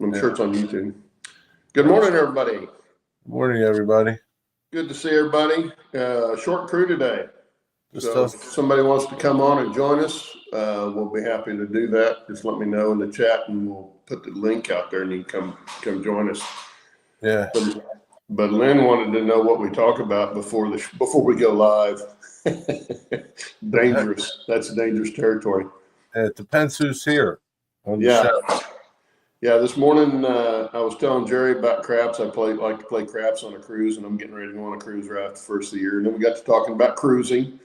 I'm sure it's on YouTube. Good morning, everybody. Good morning, everybody. Good to see everybody. Short crew today. So if somebody wants to come on and join us, we'll be happy to do that. Just let me know in the chat, and we'll put the link out there, and you can come join us. Yeah. But Lynn wanted to know what we talk about before we go live. Dangerous. That's dangerous territory. It depends who's here on the Yeah. show. Yeah, this morning I was telling Jerry about craps. I like to play craps on a cruise, and I'm getting ready to go on a cruise right after the first of the year. And then we got to talking about cruising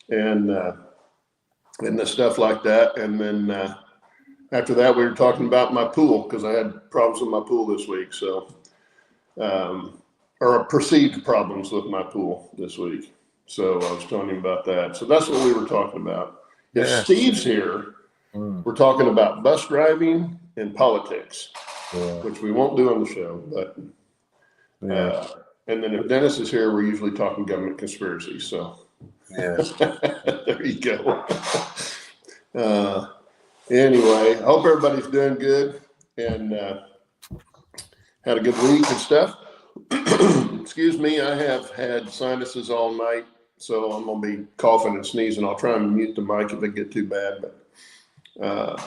and the stuff like that. And then after that, we were talking about my pool because I had problems with my pool this week. So, or perceived problems with my pool this week. So I was telling him about that. So that's what we were talking about. If Steve's here, we're talking about bus driving and politics, which we won't do on the show. But and then if Dennis is here, we're usually talking government conspiracy. So there you go. Anyway, I hope everybody's doing good and had a good week and stuff. Excuse me, I have had sinuses all night, so I'm going to be coughing and sneezing. I'll try and mute the mic if they get too bad. But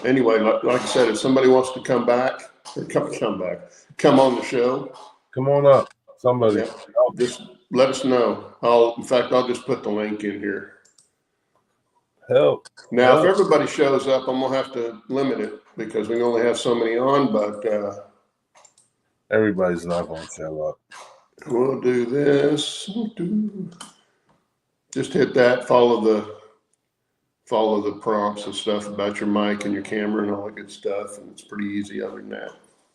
anyway, like I said, if somebody wants to come back, or come on the show. Come on up, somebody. Yeah, just let us know. I'll just put the link in here. Help. Now, if everybody shows up, I'm going to have to limit it because we only have so many on, but everybody's not going to show up. We'll do this. Just hit that, follow the prompts and stuff about your mic and your camera and all that good stuff, and it's pretty easy other than that.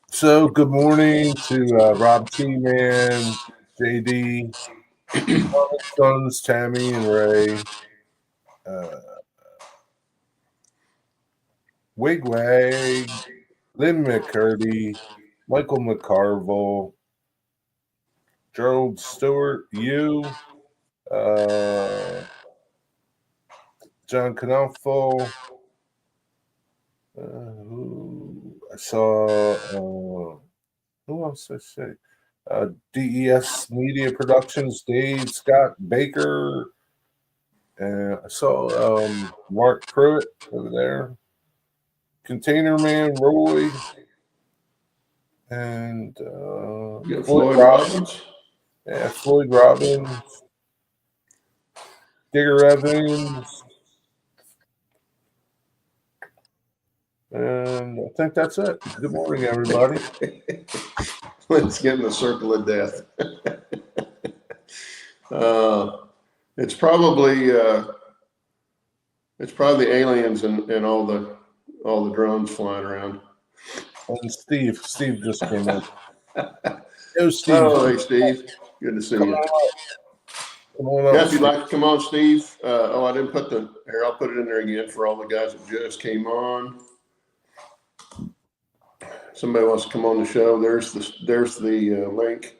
So good morning to Rob T-Man, JD, Sons, Tammy and Ray, Wigwag, Lynn McCurdy, Michael McCarville, Gerald Stewart, John Canalfo. I saw who else I say? DES Media Productions, Dave Scott Baker, and I saw Mark Pruitt over there, Container Man Roy, and Floyd Robbins. Yeah, Floyd Robbins, Digger Evans. And I think that's it. Good morning, everybody. Let's get in the circle of death. It's probably the aliens and all the drones flying around. And Steve just came in. Yo, Steve. Oh, hey, Steve. Good to see you. Come on up. Yeah, if you'd like to come on, Steve. I didn't put here. I'll put it in there again for all the guys that just came on. Somebody wants to come on the show, there's the link,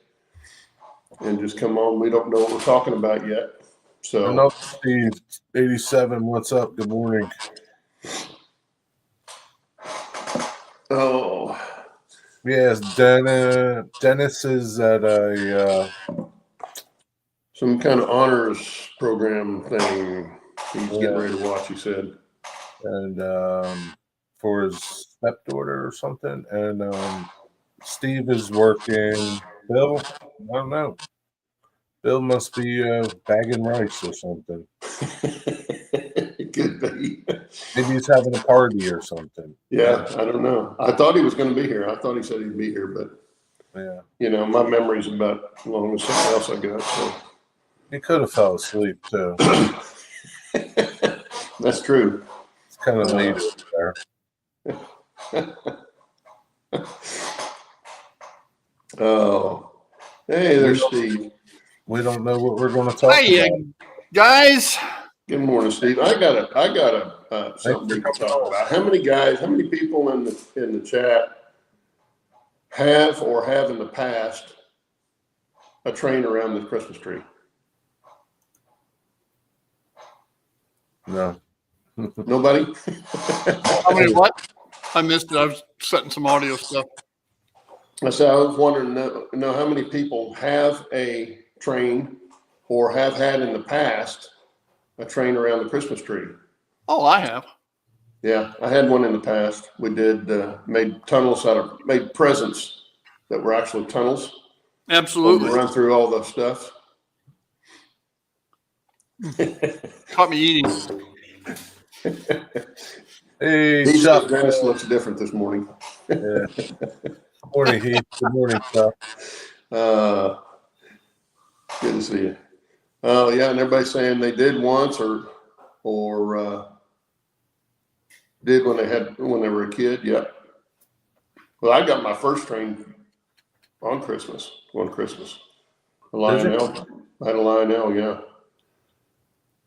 and just come on. We don't know what we're talking about yet. So, Steve, 87. What's up? Good morning. Oh, yes, Dennis is at a some kind of honors program thing. He's getting ready to watch. He said, and for his stepdaughter or something, and Steve is working. Bill, I don't know. Bill must be bagging rice or something. Could be. Maybe he's having a party or something. Yeah, I don't know. I thought he was going to be here. I thought he said he'd be here, but my memory's about as long as something else I got. So he could have fell asleep too. That's true. It's kind of late there. Oh, hey, there's Steve. We don't know what we're going to talk about. Guys. Good morning, Steve. I got something we can talk about. How many people in the chat have in the past a train around the Christmas tree? No. Nobody? How many what? I missed it. I was setting some audio stuff. said I was wondering, know how many people have a train or have had in the past a train around the Christmas tree. Oh, I have. Yeah, I had one in the past. We did made presents that were actually tunnels. Absolutely. Run through all the stuff. Caught me eating. Hey, Heath, Chuck. Dennis looks different this morning. Yeah. Good morning, Heath. Good morning, Chuck. Good to see you. Oh yeah, and everybody's saying they did once or did when they were a kid. Yeah. Well, I got my first train on Christmas. One Christmas. A Lionel. I had a Lionel, yeah.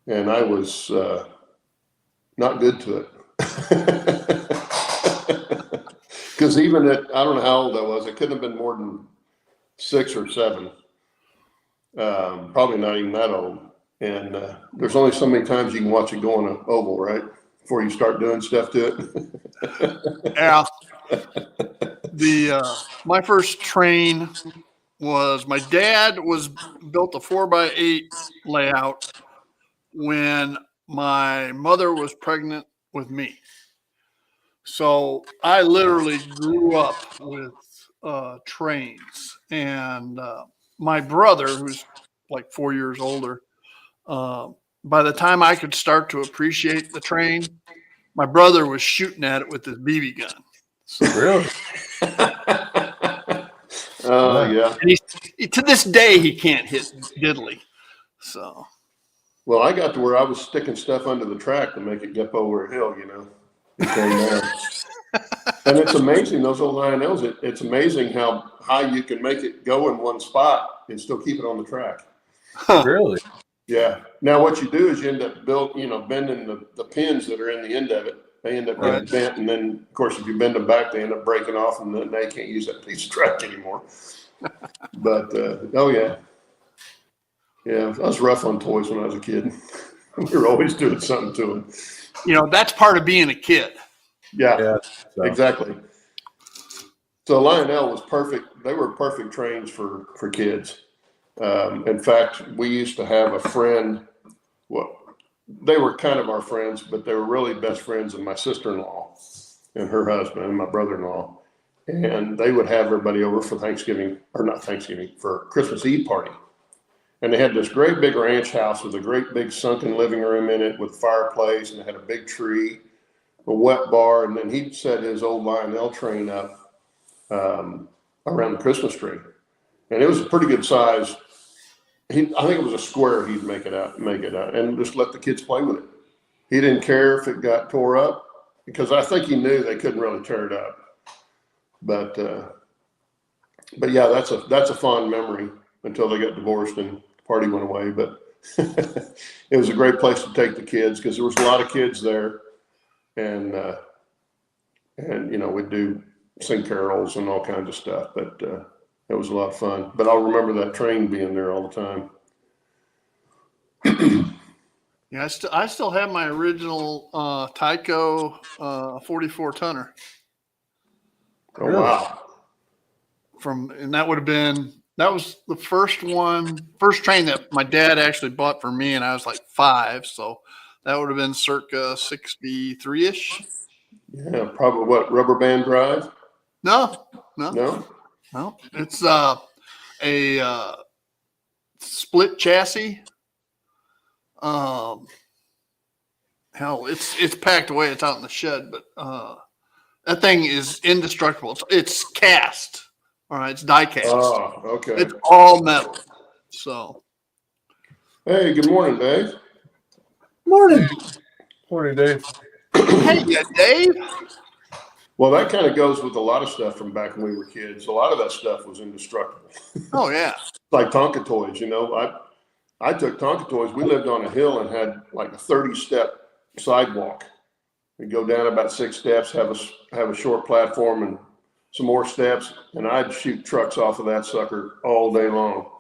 And I was not good to it. Because even I don't know how old I was. It couldn't have been more than 6 or 7. Probably not even that old. And there's only so many times you can watch it go on an oval, right? Before you start doing stuff to it. Yeah. My first train was my dad built a 4x8 layout when my mother was pregnant with me. So I literally grew up with trains, and my brother, who's like 4 years older, by the time I could start to appreciate the train, my brother was shooting at it with his BB gun. So, really? Yeah. And to this day, he can't hit diddly. So. Well, I got to where I was sticking stuff under the track to make it get over a hill, you know. It came down. And it's amazing, those old Lionels, it's amazing how high you can make it go in one spot and still keep it on the track. Really? Yeah. Now what you do is you end up bending the pins that are in the end of it. They end up getting bent, and then of course if you bend them back, they end up breaking off, and then they can't use that piece of track anymore. But oh yeah. Yeah, I was rough on toys when I was a kid. We were always doing something to them. You know, that's part of being a kid. Yeah, exactly. So Lionel was perfect. They were perfect trains for kids. In fact, we used to have a friend. Well, they were kind of our friends, but they were really best friends of my sister-in-law and her husband and my brother-in-law. And they would have everybody over for for Christmas Eve party. And they had this great big ranch house with a great big sunken living room in it with a fireplace, and it had a big tree, a wet bar, and then he'd set his old Lionel train up around the Christmas tree. And it was a pretty good size. I think it was a square he'd make it out, and just let the kids play with it. He didn't care if it got tore up, because I think he knew they couldn't really tear it up. But yeah, that's a fond memory until they got divorced and party went away, but it was a great place to take the kids because there was a lot of kids there, and we'd sing carols and all kinds of stuff, but it was a lot of fun. But I'll remember that train being there all the time. Yeah, I still have my original Tyco 44 tonner. Oh wow! And that was the first train that my dad actually bought for me, and I was like 5, so that would have been circa 63-ish. Yeah, probably what, rubber band drive? No. It's a split chassis. Hell, it's packed away. It's out in the shed, but that thing is indestructible. It's cast. All right, it's die cast. Oh, okay. It's all metal. So. Hey, good morning, Dave. Morning. Morning, Dave. Hey, Dave. Well, that kind of goes with a lot of stuff from back when we were kids. A lot of that stuff was indestructible. Oh yeah. Like Tonka toys, I took Tonka toys. We lived on a hill and had like a 30-step sidewalk. We'd go down about 6 steps, have a short platform and some more steps, and I'd shoot trucks off of that sucker all day long.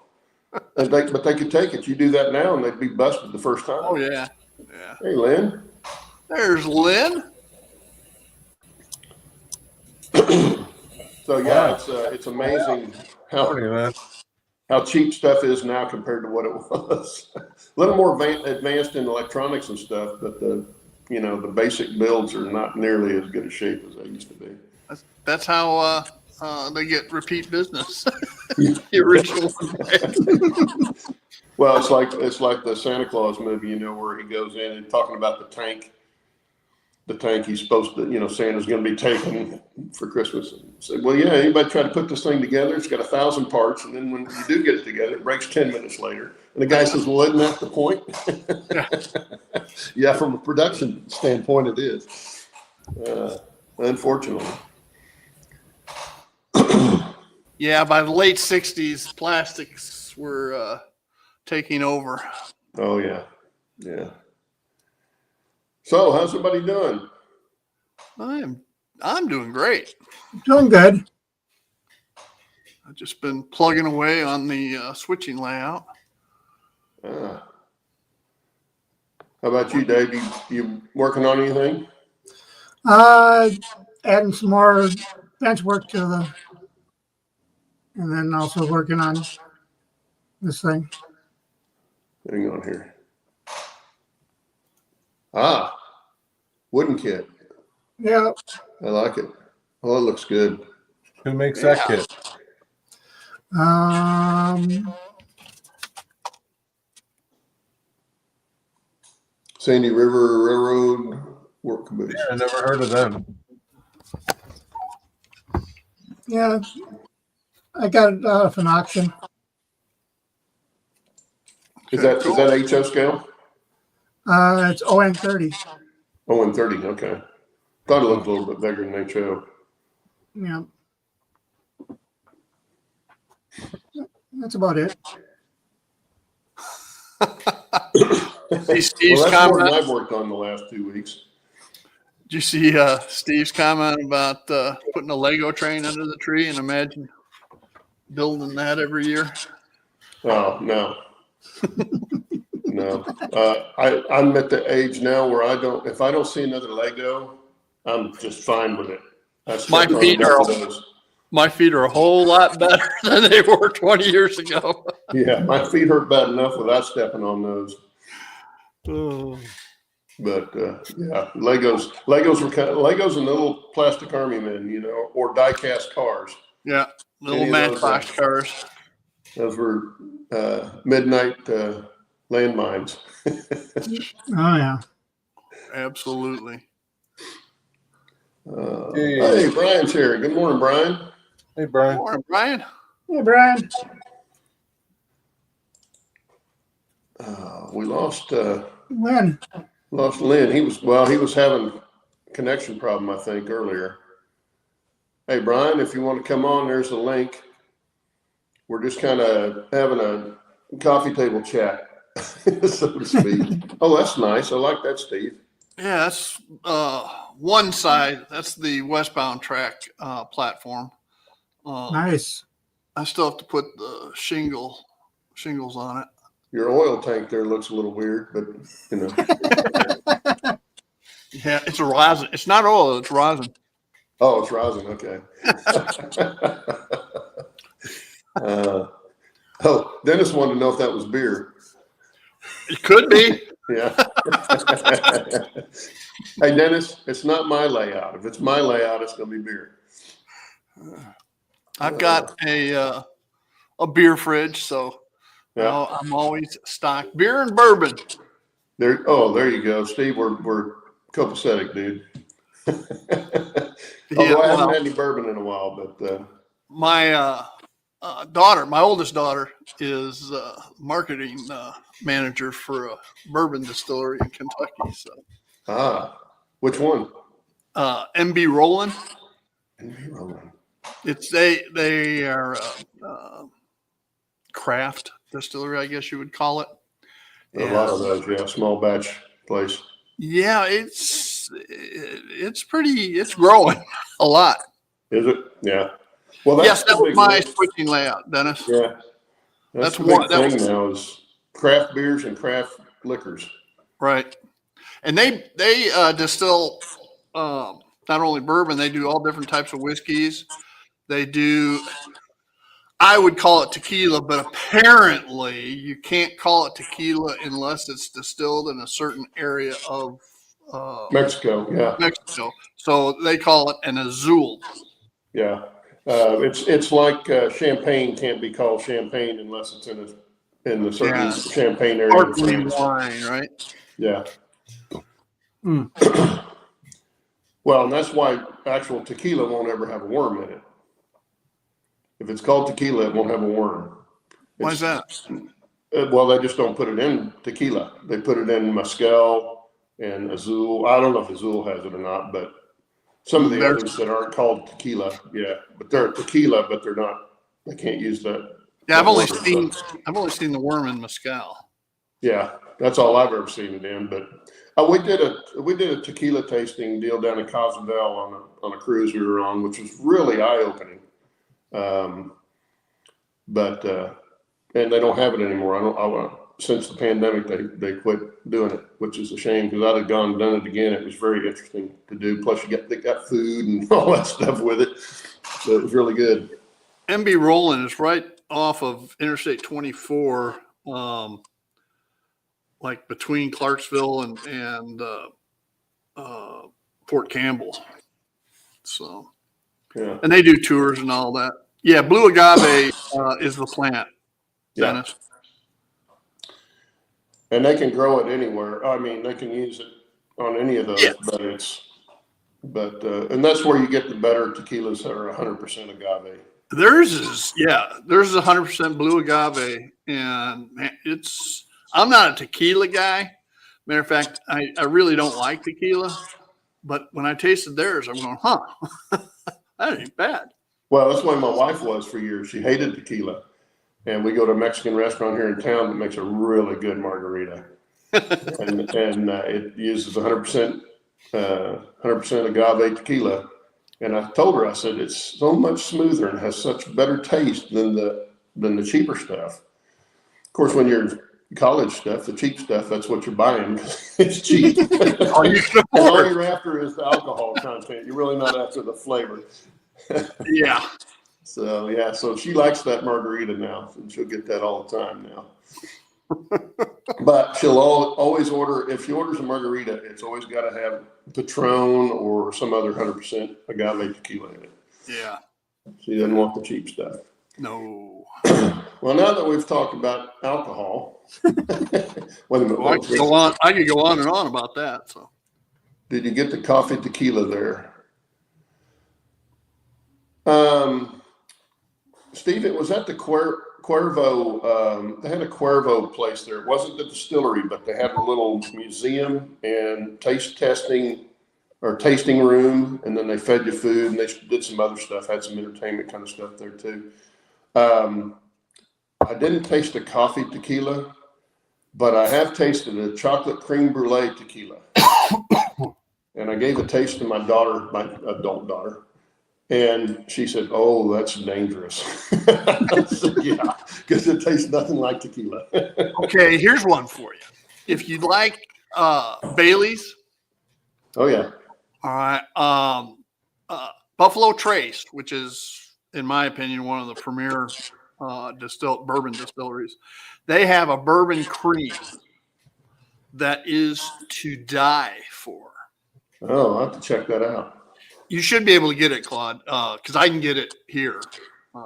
But they could take it. You do that now, and they'd be busted the first time. Oh yeah. Hey, Lynn. There's Lynn. So yeah, Wow. it's amazing Morning, man. how cheap stuff is now compared to what it was. A little more advanced in electronics and stuff, but the basic builds are not nearly as good a shape as they used to be. That's how they get repeat business. The original one. Well, it's like the Santa Claus movie, where he goes in and talking about the tank he's supposed to, Santa's going to be taking for Christmas. And say, well, yeah, anybody try to put this thing together? It's got 1,000 parts. And then when you do get it together, it breaks 10 minutes later. And the guy says, well, isn't that the point? Yeah, from a production standpoint, it is. Unfortunately. Yeah, by the late 60s, plastics were taking over. Oh, yeah. Yeah. So how's everybody doing? I'm doing great. Doing good. I've just been plugging away on the switching layout. How about you, Dave? You working on anything? Adding some more bench work and then also working on this thing. Hang on here. Wooden kit. Yeah. I like it. Oh, it looks good. Who makes that kit? Sandy River Railroad Work Boots. Yeah, I never heard of them. Yeah. I got it off an auction. Is that HO scale? It's ON30. Oh, 130. Okay. Thought it looked a little bit bigger than HO. Yeah. That's about it. See Steve's Well, that's more than comment. I've worked on the last 2 weeks. Did you see Steve's comment about putting a Lego train under the tree and imagine building that every year? Oh, no. No. I'm at the age now where if I don't see another Lego, I'm just fine with it. My feet are a whole lot better than they were 20 years ago. Yeah, my feet hurt bad enough without stepping on those. Oh. But yeah, Legos and little plastic army men, or die-cast cars. Yeah, little Any of those, matchbox cars. Those were midnight landmines. Oh, yeah. Absolutely. Hey, Brian's here. Good morning, Brian. Hey, Brian. Good morning, Brian. Hey, Brian. We lost When? Lynn. He was having a connection problem, I think, earlier. Hey, Brian, if you want to come on, there's a link. We're just kind of having a coffee table chat, so to speak. Oh, that's nice. I like that, Steve. Yeah, that's one side. That's the westbound track platform. Nice. I still have to put the shingles on it. Your oil tank there looks a little weird, but Yeah, it's a rosin. It's not oil. It's rosin. Oh, it's rosin. Okay. Dennis wanted to know if that was beer. It could be. Yeah. Hey, Dennis, it's not my layout. If it's my layout, it's going to be beer. I've got a beer fridge, so Yeah. I'm always stocked beer and bourbon. There you go, Steve. We're copacetic, dude. Although I haven't had any bourbon in a while, but my daughter, my oldest daughter, is marketing manager for a bourbon distillery in Kentucky. So, which one? MB Rollin. MB Rollin. They are craft distillery, I guess you would call it. A lot of those, yeah, small batch place. Yeah, it's growing a lot. Is it? Yeah. Well, that's yes, that was my switching layout, Dennis. Yeah. That's the big thing now is craft beers and craft liquors. Right. And they distill not only bourbon, they do all different types of whiskeys. They do. I would call it tequila, but apparently you can't call it tequila unless it's distilled in a certain area of Mexico. Yeah. Mexico. So they call it an azul. Yeah. It's like champagne can't be called champagne unless it's in the certain champagne area. Sparkling wine, right? Yeah. Mm. Well, and that's why actual tequila won't ever have a worm in it. If it's called tequila, it won't have a worm. Why is that? Well, they just don't put it in tequila. They put it in mezcal and azul. I don't know if azul has it or not, but some of the others that aren't called tequila, yeah, but they're tequila, but they're not. They can't use that. Yeah, I've only worm, seen the worm in mezcal. Yeah, that's all I've ever seen it in. But we did a tequila tasting deal down in Cozumel on a cruise we were on, which was really eye opening. And they don't have it anymore. Since the pandemic, they quit doing it, which is a shame because I'd have gone and done it again. It was very interesting to do. Plus, they got food and all that stuff with it. So it was really good. MB Roland is right off of Interstate 24, like between Clarksville and Fort Campbell. So, Yeah. and they do tours and all that. Yeah, Blue Agave is the plant, Dennis. And they can grow it anywhere. I mean, they can use it on any of those, and that's where you get the better tequilas that are 100% agave. Theirs is 100% Blue Agave, and man, I'm not a tequila guy. Matter of fact, I really don't like tequila, but when I tasted theirs, I'm going, that ain't bad. Well, that's the way my wife was for years. She hated tequila. And we go to a Mexican restaurant here in town that makes a really good margarita. and it uses 100% agave tequila. And I told her, I said, it's so much smoother and has such better taste than the cheaper stuff. Of course, when you're college stuff, the cheap stuff, that's what you're buying because it's cheap. All you're after is the alcohol content. You're really not after the flavor. Yeah. So she likes that margarita now, and she'll get that all the time now. But she'll always order, if she orders a margarita, it's always got to have Patron or some other 100% agave tequila in it. Yeah. She doesn't want the cheap stuff. No. Well, now that we've talked about alcohol, wait a minute. I could go on and on about that. So, did you get the coffee tequila there? Steve, it was at the Cuervo. They had a Cuervo place there. It wasn't the distillery, but they had a little museum and tasting room, and then they fed you food, and they did some other stuff, had some entertainment kind of stuff there too. I didn't taste the coffee tequila, but I have tasted a chocolate cream brulee tequila. And I gave a taste to my daughter, my adult daughter. And she said, "Oh, that's dangerous." I said, "Yeah, because it tastes nothing like tequila." Okay, here's one for you. If you like Bailey's. Oh, yeah. All right. Buffalo Trace, which is, in my opinion, one of the premier bourbon distilleries. They have a bourbon cream that is to die for. Oh, I'll have to check that out. You should be able to get it, Claude, because I can get it here.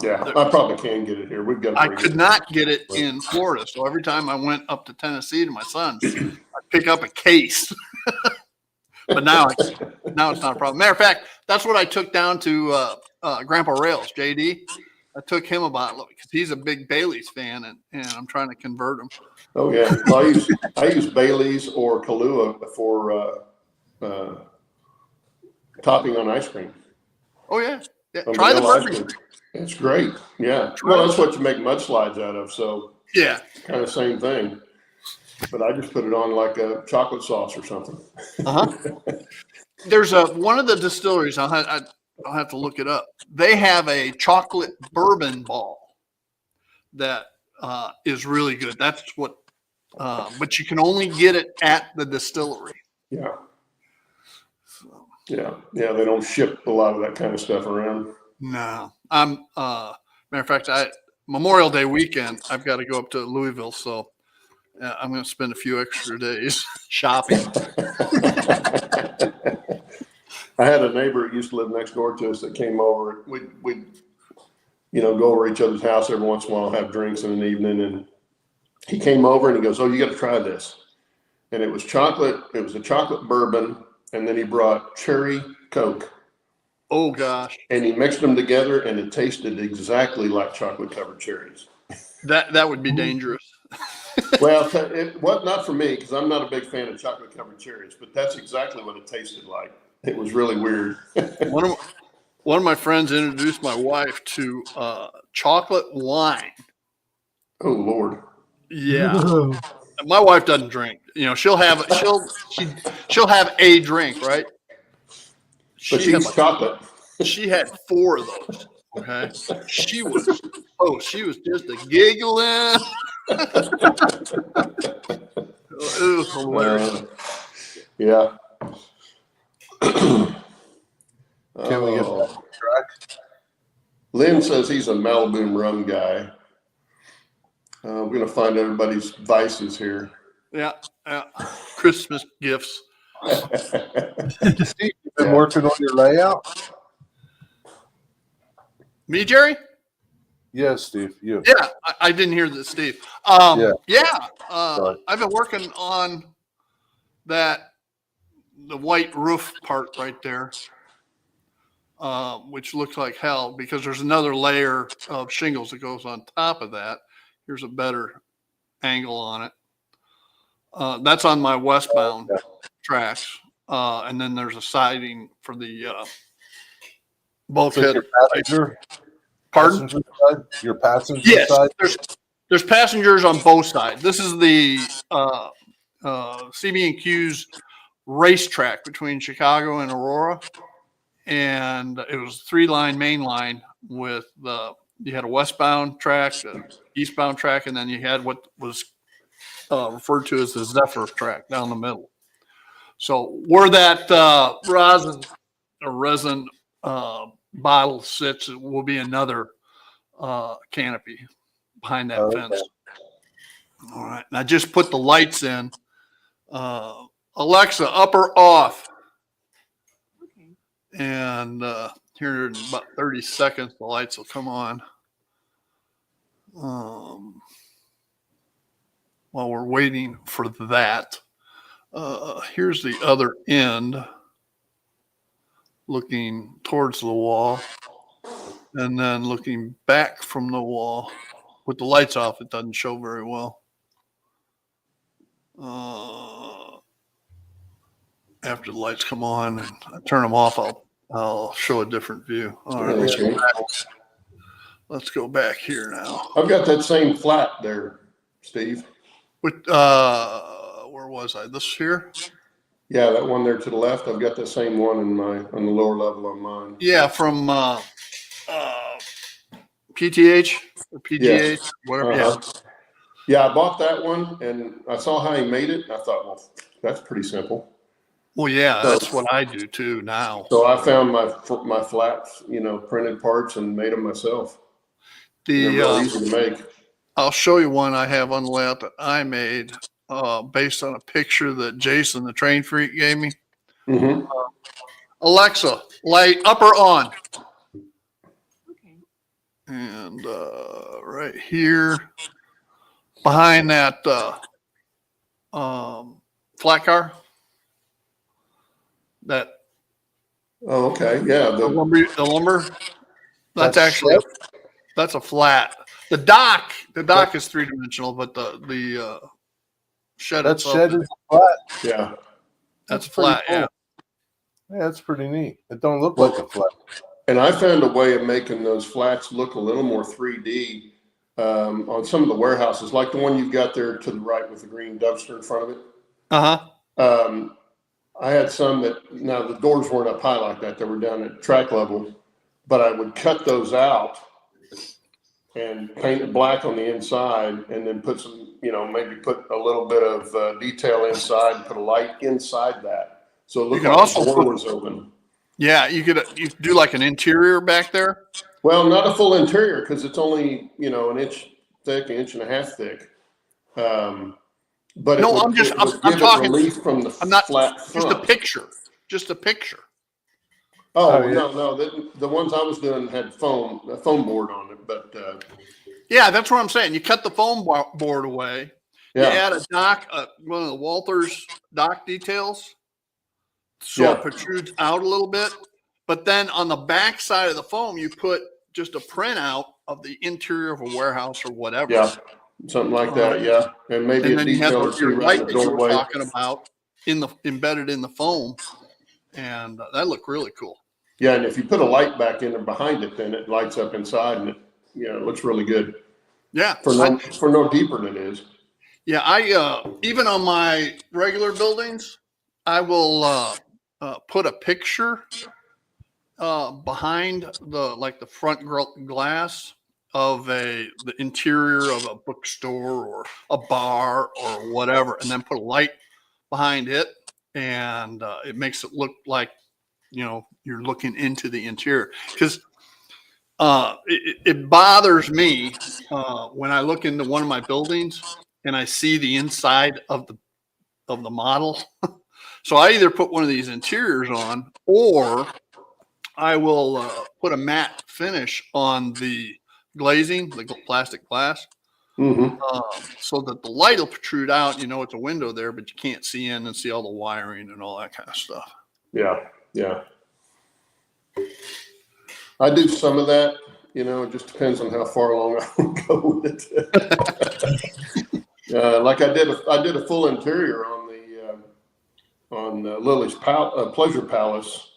Yeah, I probably can get it here. We've got. I could not get it in Florida, so every time I went up to Tennessee to my son's, I'd pick up a case. But now it's not a problem. Matter of fact, that's what I took down to Grandpa Rails, JD. I took him a bottle because he's a big Bailey's fan, and I'm trying to convert him. Oh yeah, well, I use Bailey's or Kahlua for topping on ice cream. Oh yeah, try the bourbon. It's great. Yeah. Well, that's what you make mudslides out of. So yeah, kind of same thing. But I just put it on like a chocolate sauce or something. There's one of the distilleries. I'll have to look it up. They have a chocolate bourbon ball that is really good. That's what, but you can only get it at the distillery. Yeah. Yeah. They don't ship a lot of that kind of stuff around. No. matter of fact, Memorial Day weekend, I've got to go up to Louisville. So I'm going to spend a few extra days shopping. I had a neighbor that used to live next door to us that came over. We'd go over each other's house every once in a while, have drinks in an evening. And he came over and he goes, "Oh, you got to try this." And it was chocolate. It was a chocolate bourbon. And then he brought cherry Coke. Oh, gosh. And he mixed them together and it tasted exactly like chocolate covered cherries. That would be dangerous. Well, it was not for me because I'm not a big fan of chocolate covered cherries, but that's exactly what it tasted like. It was really weird. One of my friends introduced my wife to chocolate wine. Oh, Lord. Yeah. My wife doesn't drink. She'll have a drink, right? But she eats chocolate. She had 4 of those. Okay. She was just a giggling. It was hilarious. Yeah. Can we get that track? Lynn says he's a Malibu rum guy. We're going to find everybody's vices here. Yeah. Christmas gifts. Steve, you've been working on your layout? Me, Jerry? Yes, Steve. You. Yeah, I didn't hear that, Steve. Sorry. I've been working on the white roof part right there, which looks like hell because there's another layer of shingles that goes on top of that. Here's a better angle on it. That's on my westbound tracks. And then there's a siding for the bulkhead. Your passenger, Pardon? passenger side? Your passenger Yes, side? there's passengers on both sides. This is the CB&Q's racetrack between Chicago and Aurora. And it was a 3-line main line with you had a westbound track, an eastbound track, and then you had what was referred to as the Zephyr track down the middle. So where that resin bottle sits will be another canopy behind that fence. All right. And I just put the lights in. Alexa, up or off? Okay. And here in about 30 seconds, the lights will come on. While we're waiting for that, here's the other end looking towards the wall and then looking back from the wall. With the lights off, it doesn't show very well. After the lights come on and I turn them off, I'll show a different view. All right, let's go back here now. I've got that same flat there, Steve. Where was I? This here? Yeah, that one there to the left. I've got the same one on the lower level on mine. Yeah, from PTH or PGH, Yes. whatever. Uh-huh. Yeah, I bought that one and I saw how he made it. And I thought, well, that's pretty simple. Well, yeah, that's what I do too now. So I found my flats, printed parts and made them myself. They're real easy to make. I'll show you one I have on the layout that I made based on a picture that Jason, the train freak, gave me. Mm-hmm. Alexa, light up or on? Okay. And right here, behind that flat car, that Oh, okay. Yeah. the lumber. That's actually that's a flat. The dock is 3-dimensional, but the shed That itself, shed is flat. Yeah. that's pretty flat. cool. Yeah. Yeah, that's pretty neat. It don't look like a flat. And I found a way of making those flats look a little more 3D on some of the warehouses, like the one you've got there to the right with the green dumpster in front of it. Uh-huh. I had some that, now the doors weren't up high like that. They were down at track level, but I would cut those out and paint it black on the inside and then put some, maybe put a little bit of detail inside and put a light inside that. So it looked can like also the door put- was open. Yeah, you could do like an interior back there. Well, not a full interior because it's only, an inch thick, an inch and a half thick. But No, it I'm just, would I'm give it talking, relief from the I'm not, flat just front. a picture, just a picture. Oh, Oh, yeah. no, the ones I was doing had a foam board on it, but, Yeah, that's what I'm saying. You cut the foam board away. You yeah, add a dock, one of the Walther's dock details, so it yeah, protrudes out a little bit. But then on the back side of the foam, you put just a printout of the interior of a warehouse or whatever. yeah, something like that, yeah. And maybe And a then you have detail or two your right in light the that you were doorway. talking about embedded in the foam, and that looked really cool. Yeah, and if you put a light back in there behind it, then it lights up inside and it looks really good Yeah, for no deeper than it is. yeah. I even on my regular buildings, I will put a picture behind the front glass of the interior of a bookstore or a bar or whatever, and then put a light behind it, and it makes it look like you're looking into the interior. Because it bothers me when I look into one of my buildings and I see the inside of the model. So I either put one of these interiors on, or I will put a matte finish on the glazing, the plastic glass, Mm-hmm. so that the light will protrude out. It's a window there, but you can't see in and see all the wiring and all that kind of stuff. Yeah, yeah. I do some of that, it just depends on how far along I want to go with it. Like I did a full interior on Lily's Pleasure Palace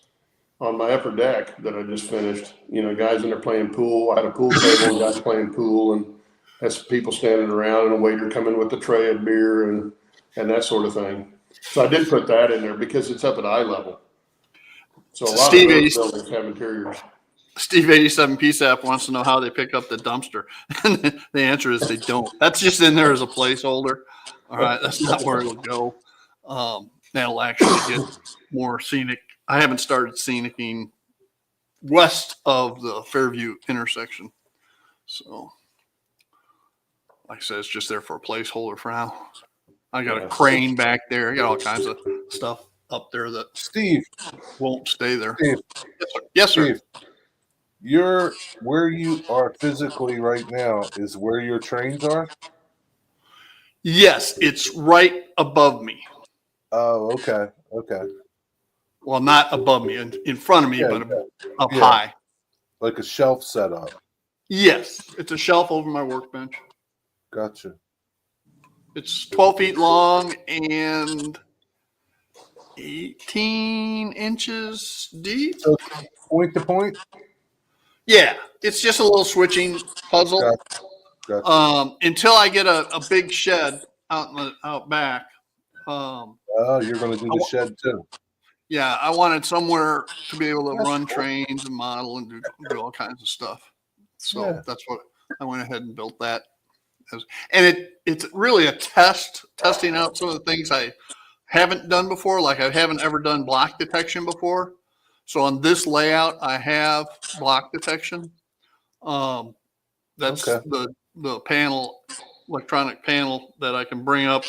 on my upper deck that I just finished. Guys in there playing pool. I had a pool table and guys playing pool, and that's people standing around and a waiter coming with a tray of beer and that sort of thing. So I did put that in there because it's up at eye level. So a lot of those buildings have interiors. Steve 87 PSAP wants to know how they pick up the dumpster. And the answer is they don't. That's just in there as a placeholder. All right. That's not where it'll go. That'll actually get more scenic. I haven't started scenicking west of the Fairview intersection. So, like I said, it's just there for a placeholder for now. I got a crane back there. I got all kinds of stuff up there that Steve, won't stay there. Steve, Yes, sir. Steve, where you are physically right now is where your trains are? Yes, it's right above me. Oh, okay. Okay. Well, not above me, in front of me, Yeah, but up yeah. high. Like a shelf setup. Yes, it's a shelf over my workbench. Gotcha. It's 12 feet long and 18 inches deep. So point to point? Yeah, it's just a little switching puzzle. Gotcha. Until I get a big shed out back. Oh, you're going to do the shed too. Yeah, I wanted somewhere to be able to run trains and model and do all kinds of stuff. So that's what I went ahead and built that. And it's really a testing out some of the things I haven't done before. Like I haven't ever done block detection before. So on this layout, I have block detection. That's the panel, electronic panel that I can bring up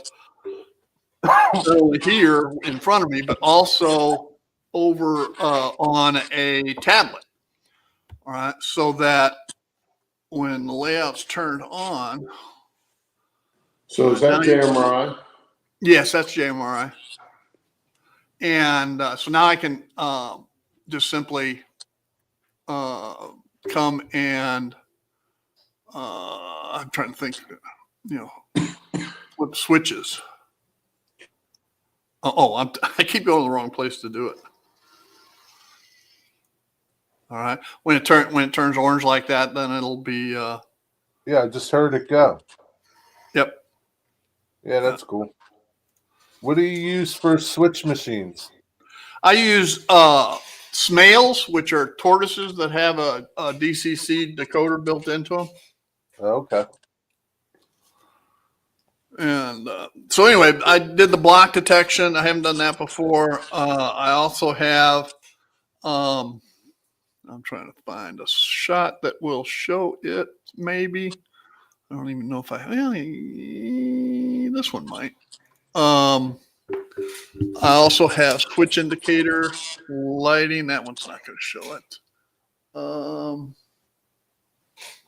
here in front of me, but also over on a tablet. All right, so that when the layout's turned on. So is that JMRI? Yes, that's JMRI. And so now I can just simply come and I'm trying to think, flip switches. I keep going to the wrong place to do it. All right. When it turns orange like that, then it'll be. Yeah, I just heard it go. Yep. Yeah, that's cool. What do you use for switch machines? I use Smales, which are tortoises that have a DCC decoder built into them. Okay. And so anyway, I did the block detection. I haven't done that before. I also have I'm trying to find a shot that will show it. Maybe I don't even know if this one might. I also have switch indicator lighting. That one's not going to show it.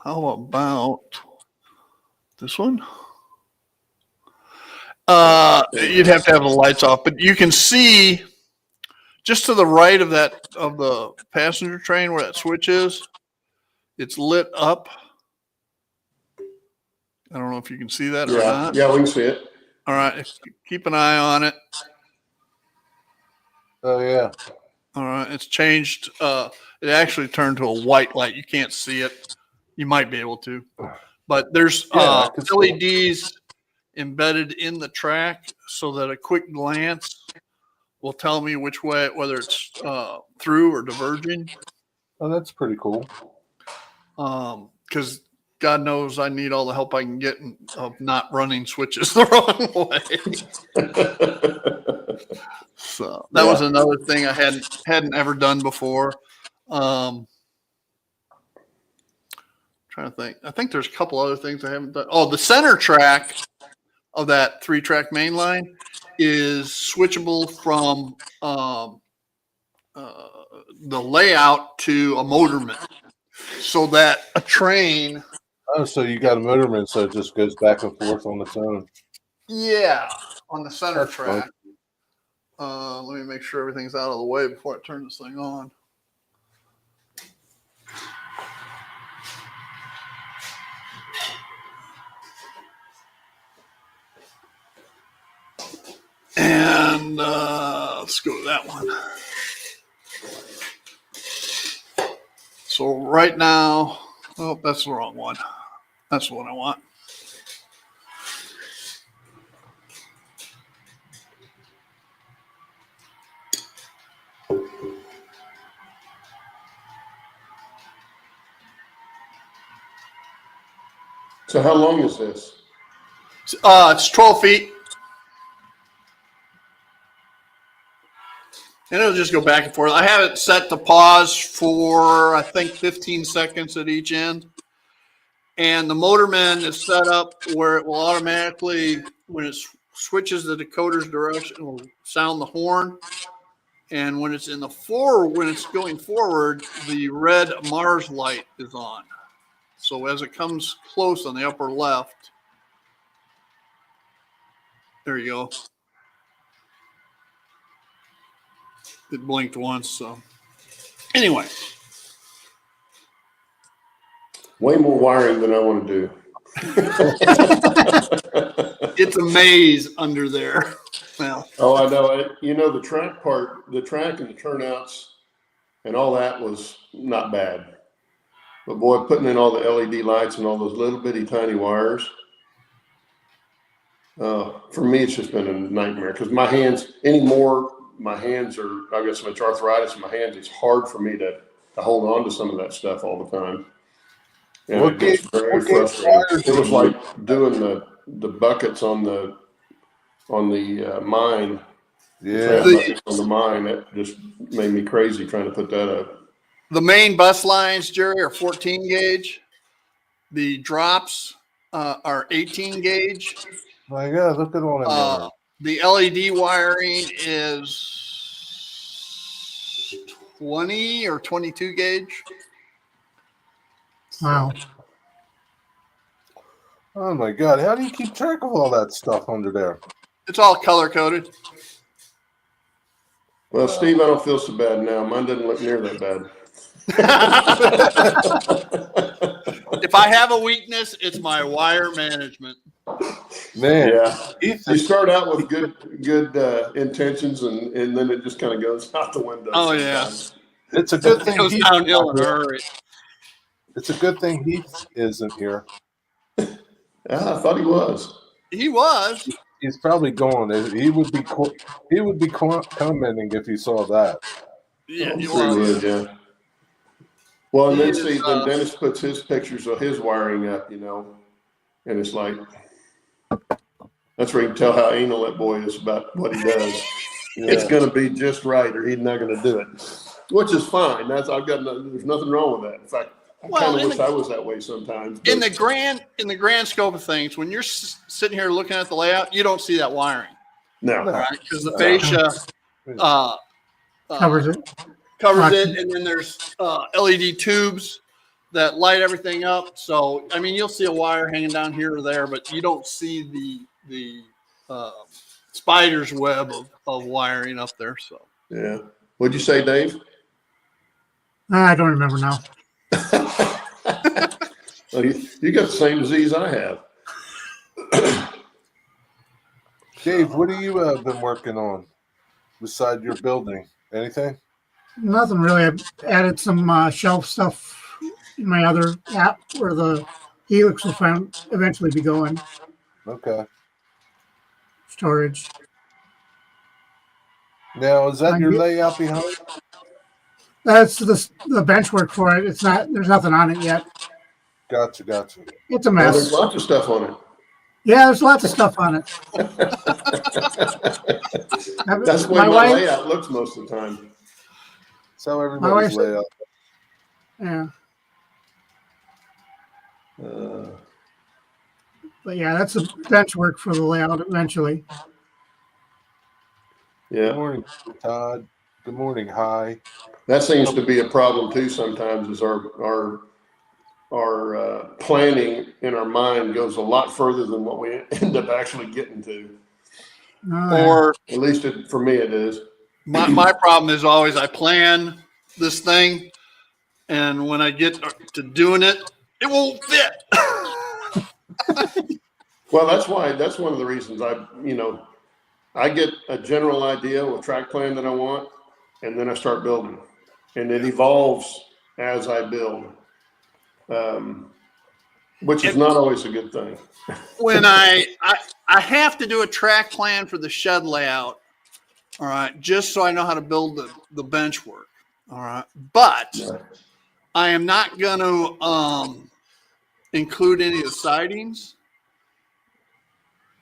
How about this one? You'd have to have the lights off, but you can see just to the right of the passenger train where that switch is. It's lit up. I don't know if you can see that or not. Yeah, we can see it. All right, keep an eye on it. Oh yeah. All right, it's changed. It actually turned to a white light. You can't see it. You might be able to, but there's LEDs embedded in the track so that a quick glance will tell me which way, whether it's through or diverging. Oh, that's pretty cool. Because God knows I need all the help I can get of not running switches the wrong way. So that was another thing I hadn't ever done before. Trying to think. I think there's a couple other things I haven't done. Oh, the center track of that 3-track main line is switchable from the layout to a motorman, so that a train. Oh, so you got a motorman, so it just goes back and forth on its own. Yeah, on the center That's track. Let me make sure everything's out of the way before I turn this thing on. And let's go to that one. So right now, oh, that's the wrong one. That's the one I want. So how long is this? It's 12 feet. And it'll just go back and forth. I have it set to pause for, I think, 15 seconds at each end. And the motorman is set up where it will automatically, when it switches the decoder's direction, it will sound the horn. And when it's when it's going forward, the red Mars light is on. So as it comes close on the upper left, there you go. It blinked once. So anyway. Way more wiring than I want to do. It's a maze under there. Well, Oh, I know. The track part, the track and the turnouts and all that was not bad. But boy, putting in all the LED lights and all those little bitty tiny wires, for me, it's just been a nightmare because my hands are, I've got so much arthritis in my hands. It's hard for me to hold on to some of that stuff all the time. And it gets very frustrating. It was like doing the buckets on the mine. Yeah. On the mine, that just made me crazy trying to put that up. the main bus lines, Jerry, are 14 gauge. The drops are 18 gauge. My God, look at all that. The LED wiring is 20 or 22 gauge. Wow. Oh my God, how do you keep track of all that stuff under there? It's all color coded. Well, Steve, I don't feel so bad now. Mine doesn't look near that bad. If I have a weakness, it's my wire management. Man, Yeah, you start out with good intentions, and then it just kind of goes out the window. Oh, sometimes. yeah. it's a good It thing. goes downhill in a hurry. It's a good thing Heath isn't here. I thought he was. He was. He's probably gone. He would be commenting if he saw that. Yeah, he I'm sure was. he would, yeah. Well, and He then is, see, then Dennis puts his pictures of his wiring up, and it's like, that's where you can tell how anal that boy is about what he does. Yeah. It's going to be just right, or he's not going to do it. which is fine. There's nothing wrong with that. In fact, I Well, kind of in wish I was that way sometimes. In but- the grand scope of things, when you're sitting here looking at the layout, you don't see that wiring, no. right? Because the fascia Covers it. covers it, and then there's LED tubes that light everything up. So, I mean, you'll see a wire hanging down here or there, but you don't see the spider's web of wiring up there. So, Yeah. What'd you say, Dave? I don't remember now. Well, you got the same disease I have. Dave, what have you been working on beside your building? Anything? Nothing really. I've added some shelf stuff in my other app where the Helix will eventually be going. Okay. Storage. Now, is that your layout behind? That's the bench work for it. It's not. There's nothing on it yet. Gotcha. It's a Well, there's mess. lots of stuff on it. Yeah, there's lots of stuff on it. That's the way my layout looks most of the time. That's how everybody's layout. Yeah, Uh, but yeah, that's a bench work for the layout eventually. Good yeah. morning, Todd. Good morning. Hi. That seems to be a problem too sometimes, is our planning in our mind goes a lot further than what we end up actually getting to. or At least for me it is. my problem is always I plan this thing, and when I get to doing it, it won't fit. Well, that's one of the reasons I get a general idea of a track plan that I want, and then I start building, and it evolves as I build, which is not always a good thing. When I have to do a track plan for the shed layout, all right, just so I know how to build the bench work, all right, but I am not going to include any of the sidings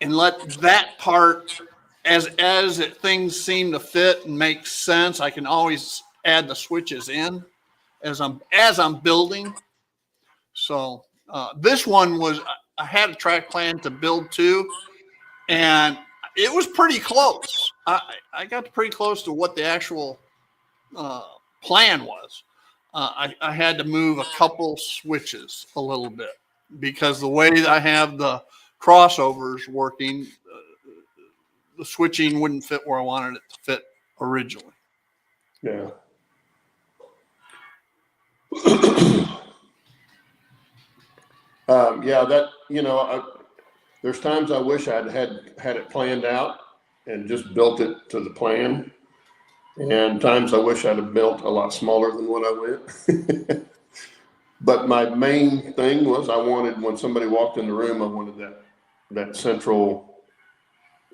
and let that part, as things seem to fit and make sense, I can always add the switches in as I'm building. So this one I had a track plan to build to, and it was pretty close. I got pretty close to what the actual plan was. I had to move a couple switches a little bit because the way that I have the crossovers working, the switching wouldn't fit where I wanted it to fit originally. Yeah. There's times I wish I'd had it planned out and just built it to the plan. And times I wish I'd have built a lot smaller than what I went. But my main thing was I wanted, when somebody walked in the room, I wanted that central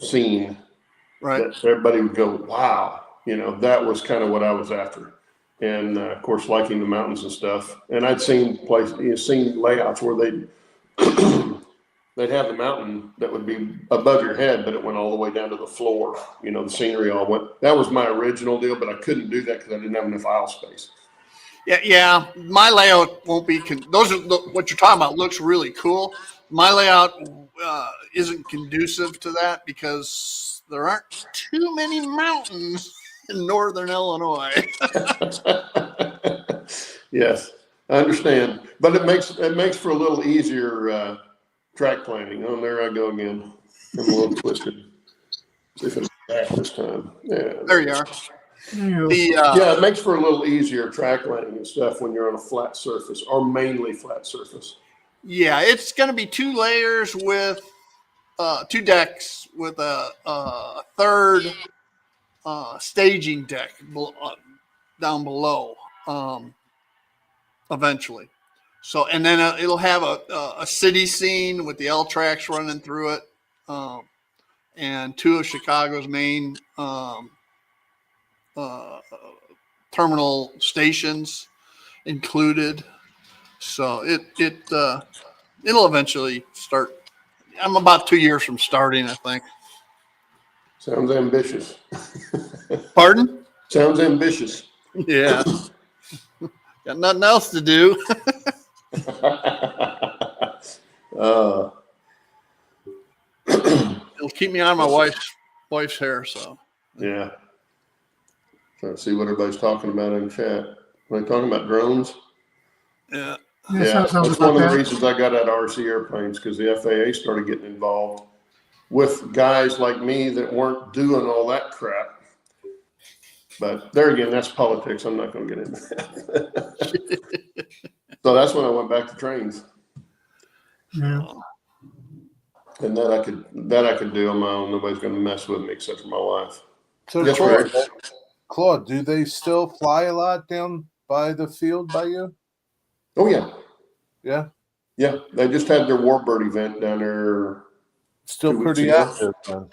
scene. Right. That everybody would go, wow, that was kind of what I was after. And of course, liking the mountains and stuff. And I'd seen layouts where they'd have the mountain that would be above your head, but it went all the way down to the floor. The scenery all went. That was my original deal, but I couldn't do that because I didn't have enough aisle space. Yeah. My layout won't be. Those are what you're talking about. Looks really cool. My layout isn't conducive to that because there aren't too many mountains in northern Illinois. Yes, I understand, but it makes for a little easier track planning. Oh, there I go again. I'm a little twisted. See if it's back this time. Yeah, There you are. yeah, it makes for a little easier track planning and stuff when you're on a flat surface, or mainly flat surface. Yeah, it's going to be 2 layers with 2 decks with a third staging deck down below eventually. So, and then it'll have a city scene with the L tracks running through it, and 2 of Chicago's main terminal stations included. So it'll eventually start. I'm about 2 years from starting, I think. Sounds ambitious. Pardon? Sounds ambitious. Yeah. Got nothing else to do. uh, It'll keep me on my wife's hair. So yeah. Trying to see what everybody's talking about in chat. Are they talking about drones? yeah. Yeah, Yeah, sounds that's one about of the that. reasons I got out of RC airplanes, because the FAA started getting involved with guys like me that weren't doing all that crap. But there again, that's politics. I'm not going to get into that. So that's when I went back to trains, Yeah. and that I could do on my own. Nobody's going to mess with me except for my wife. So Yes, Claude, Rick. Claude, do they still fly a lot down by the field by you? Oh yeah, Yeah, yeah. They just had their Warbird event down there. still 2 weeks pretty ago. active then.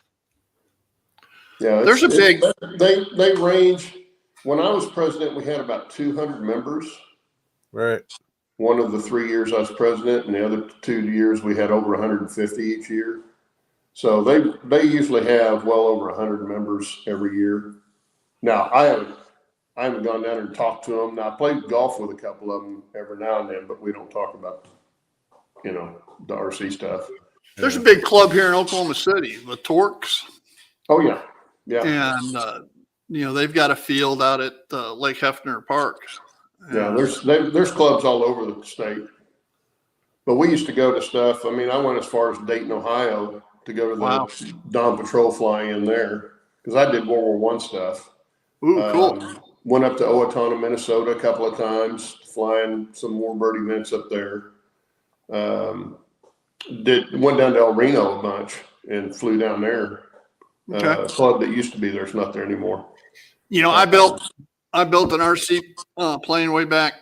Yeah, There's a big. They range. When I was president, we had about 200 members. Right. One of the 3 years I was president, and the other 2 years we had over 150 each year. So they usually have well over 100 members every year. Now I haven't gone down there and talked to them. Now I played golf with a couple of them every now and then, but we don't talk about the RC stuff. There's a big club here in Oklahoma City, the Torques, Oh yeah, yeah, and they've got a field out at Lake Hefner Park. yeah. And There's clubs all over the state. But we used to go to stuff. I mean, I went as far as Dayton, Ohio, to go to the Wow. Dawn Patrol fly-in there, because I did World War I stuff. Ooh, cool. Went up to Owatonna, Minnesota a couple of times, flying some Warbird events up there. Went down to El Reno a bunch and flew down there. Okay. A club that used to be there's not there anymore. I built an RC plane way back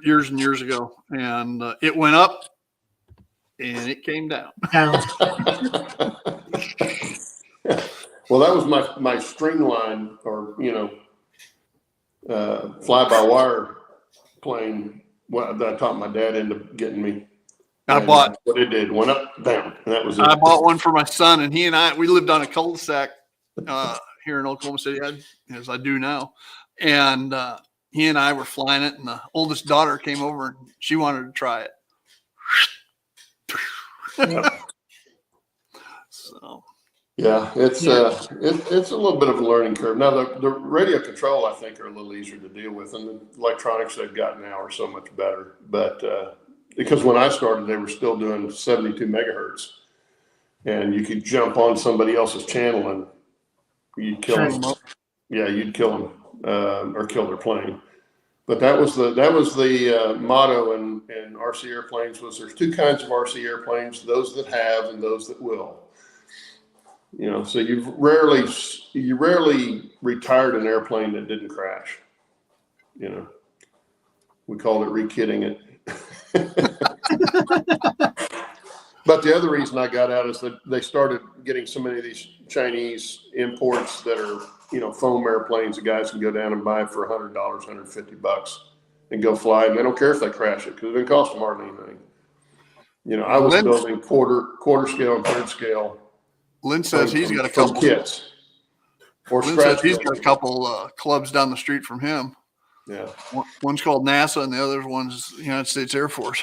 years and years ago, and it went up and it came down. Yeah. Well, that was my stringline, or fly-by-wire plane that I taught my dad into getting me. And what it did, went up, down, and that was it. I bought one for my son, and he and we lived on a cul-de-sac here in Oklahoma City, as I do now. And he and I were flying it, and the oldest daughter came over, and she wanted to try it. So. Yeah, it's a little bit of a learning curve. Now the radio control, I think, are a little easier to deal with, and the electronics they've got now are so much better. But because when I started, they were still doing 72 megahertz, and you could jump on somebody else's channel and you'd kill them. Yeah, you'd kill them or kill their plane. But that was the motto in RC airplanes was there's two kinds of RC airplanes: those that have and those that will. So you rarely retired an airplane that didn't crash. We called it re-kitting it. But the other reason I got out is that they started getting so many of these Chinese imports that are, foam airplanes that guys can go down and buy for $100, $150 and go fly. And they don't care if they crash it because it didn't cost them hardly anything. I was building quarter scale and third scale. Lynn says he's got a couple kits. Lynn says he's got a couple clubs down the street from him. Yeah. One's called NASA and the other one's the United States Air Force.